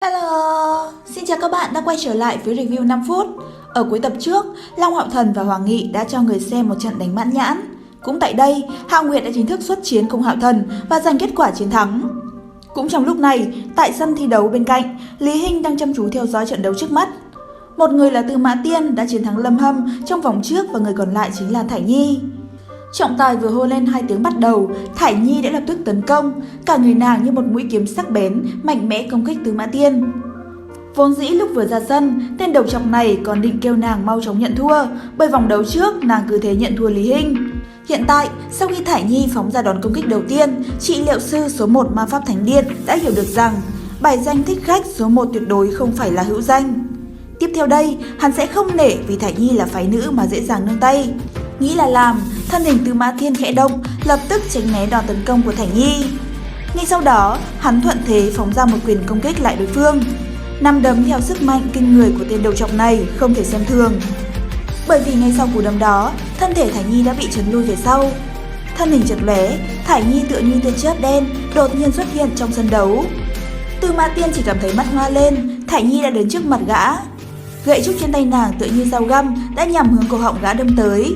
Hello! Xin chào các bạn đã quay trở lại với review 5 phút. Ở cuối tập trước, Long Hạo Thần và Hoàng Nghị đã cho người xem một trận đánh mãn nhãn. Cũng tại đây, Hạo Nguyệt đã chính thức xuất chiến cùng Hạo Thần và giành kết quả chiến thắng. Cũng trong lúc này, tại sân thi đấu bên cạnh, Lý Hinh đang chăm chú theo dõi trận đấu trước mắt. Một người là Tư Mã Tiên đã chiến thắng Lâm Hâm trong vòng trước và người còn lại chính là Thải Nhi. Trọng tài vừa hô lên 2 tiếng bắt đầu, Thải Nhi đã lập tức tấn công, cả người nàng như một mũi kiếm sắc bén, mạnh mẽ công kích Tư Mã Tiên. Vốn dĩ lúc vừa ra sân, tên đầu trọc này còn định kêu nàng mau chóng nhận thua, bởi vòng đấu trước nàng cứ thế nhận thua Lý Hinh. Hiện tại, sau khi Thải Nhi phóng ra đòn công kích đầu tiên, trị liệu sư số 1 Ma Pháp Thánh Điện đã hiểu được rằng bài danh thích khách số 1 tuyệt đối không phải là hữu danh. Tiếp theo đây, hắn sẽ không nể vì Thải Nhi là phái nữ mà dễ dàng nương tay. Nghĩ là làm, thân hình Tư Mã Thiên khẽ động, lập tức tránh né đòn tấn công của Thải Nhi. Ngay sau đó, hắn thuận thế phóng ra một quyền công kích lại đối phương. Nắm đấm theo sức mạnh kinh người của tên đầu trọc này không thể xem thường. Bởi vì ngay sau cú đấm đó, thân thể Thải Nhi đã bị chấn lui về sau. Thân hình chật lóe, Thải Nhi tựa như tia chớp đen đột nhiên xuất hiện trong sân đấu. Tư Mã Tiên chỉ cảm thấy mắt hoa lên, Thải Nhi đã đến trước mặt gã. Gậy trúc trên tay nàng tựa như dao găm đã nhằm hướng cổ họng gã đâm tới.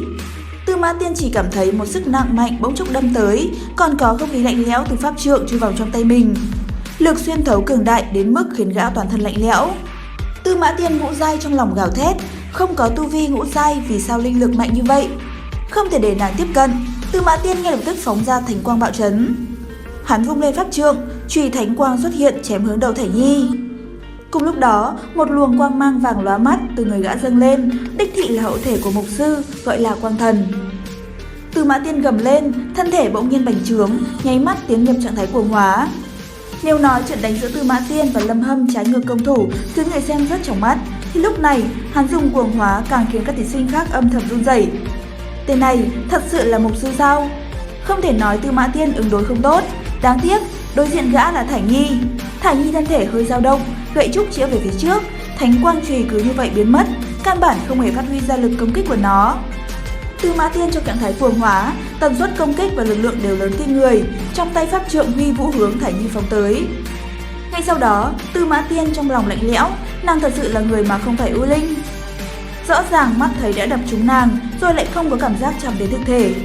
Tư Mã Tiên chỉ cảm thấy một sức nặng mạnh bỗng chốc đâm tới, còn có không khí lạnh lẽo từ pháp trượng chui vào trong tay mình. Lực xuyên thấu cường đại đến mức khiến gã toàn thân lạnh lẽo. Tư Mã Tiên ngũ giai trong lòng gào thét, không có tu vi ngũ giai vì sao linh lực mạnh như vậy. Không thể để nàng tiếp cận, Tư Mã Tiên ngay lập tức phóng ra thánh quang bạo chấn. Hắn vung lên pháp trượng, chùy thánh quang xuất hiện chém hướng đầu Thải Nhi. Cùng lúc đó, một luồng quang mang vàng lóa mắt từ người gã dâng lên, đích thị là hậu thể của mục sư, gọi là quang thần. Tư Mã Tiên gầm lên, thân thể bỗng nhiên bành trướng, nháy mắt tiến nhập trạng thái cuồng hóa. Nếu nói trận đánh giữa Tư Mã Tiên và Lâm Hâm trái ngược công thủ khiến người xem rất chóng mắt, thì lúc này hắn dùng cuồng hóa càng khiến các thí sinh khác âm thầm run rẩy. Tên này thật sự là mục sư sao? Không thể nói Tư Mã Tiên ứng đối không tốt, đáng tiếc đối diện gã là Thải Nhi. Thải Nhi thân thể hơi dao động, gậy trúc chĩa về phía trước, thánh quang chùy cứ như vậy biến mất, căn bản không hề phát huy ra lực công kích của nó. Tư Mã Tiên trong trạng thái cuồng hóa, tần suất công kích và lực lượng đều lớn kinh người, trong tay pháp trượng huy vũ hướng Thải Nhi phóng tới. Ngay sau đó, Tư Mã Tiên trong lòng lạnh lẽo, nàng thật sự là người mà không phải ưu linh. Rõ ràng mắt thấy đã đập trúng nàng, rồi lại không có cảm giác chạm đến thực thể.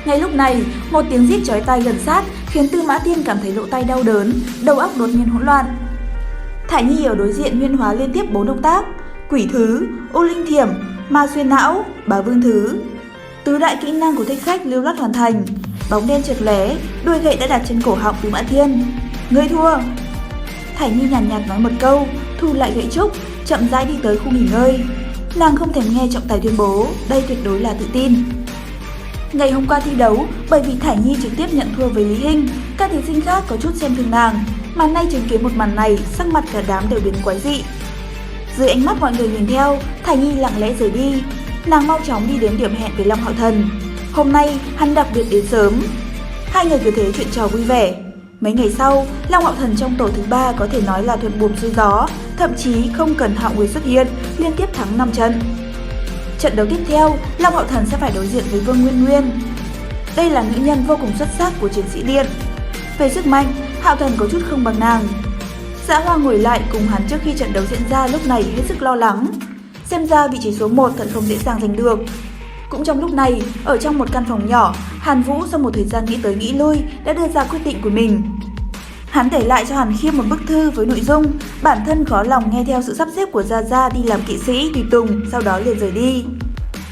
Ngay lúc này, một tiếng rít chói tai gần sát khiến Tư Mã Tiên cảm thấy lỗ tai đau đớn, đầu óc đột nhiên hỗn loạn. Thải Nhi ở đối diện nguyên hóa liên tiếp 4 động tác: quỷ thứ, u linh thiểm, ma xuyên não, bá vương thứ. Tứ đại kỹ năng của thích khách lưu loát hoàn thành. Bóng đen chợt lóe, đuôi gậy đã đặt trên cổ họng Tư Mã Tiên. Ngươi thua. Thải Nhi nhàn nhạt nói một câu, thu lại gậy trúc, chậm rãi đi tới khu nghỉ ngơi. Nàng không thèm nghe trọng tài tuyên bố, đây tuyệt đối là tự tin. Ngày hôm qua thi đấu, bởi vì Thải Nhi trực tiếp nhận thua với Lý Hinh, các thí sinh khác có chút xem thường nàng, mà nay chứng kiến một màn này, sắc mặt cả đám đều biến quái dị. Dưới ánh mắt mọi người nhìn theo, Thải Nhi lặng lẽ rời đi. Nàng mau chóng đi đến điểm hẹn với Long Hạo Thần. Hôm nay, hắn đặc biệt đến sớm. Hai người cứ thế chuyện trò vui vẻ. Mấy ngày sau, Long Hạo Thần trong tổ thứ 3 có thể nói là thuận buồm xuôi gió, thậm chí không cần Hạo Nguyệt xuất hiện, liên tiếp thắng 5 trận. Trận đấu tiếp theo, Long Hạo Thần sẽ phải đối diện với Vương Nguyên Nguyên. Đây là nữ nhân vô cùng xuất sắc của chiến sĩ điện. Về sức mạnh, Hạo Thần có chút không bằng nàng. Dã Hoa ngồi lại cùng hắn trước khi trận đấu diễn ra lúc này hết sức lo lắng. Xem ra vị trí số 1 thật không dễ dàng giành được. Cũng trong lúc này, ở trong một căn phòng nhỏ, Hàn Vũ sau một thời gian nghĩ tới nghĩ lui đã đưa ra quyết định của mình. Hắn để lại cho Hàn Khiêm một bức thư với nội dung bản thân khó lòng nghe theo sự sắp xếp của Gia Gia đi làm kỵ sĩ tùy tùng, sau đó liền rời đi.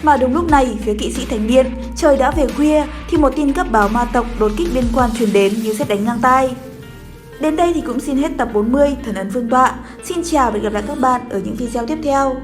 Mà đúng lúc này, phía kỵ sĩ Thánh Điện, trời đã về khuya thì một tin cấp báo ma tộc đột kích biên quan truyền đến như sét đánh ngang tai. Đến đây thì cũng xin hết tập 40 Thần Ấn Vương Tọa. Xin chào và hẹn gặp lại các bạn ở những video tiếp theo.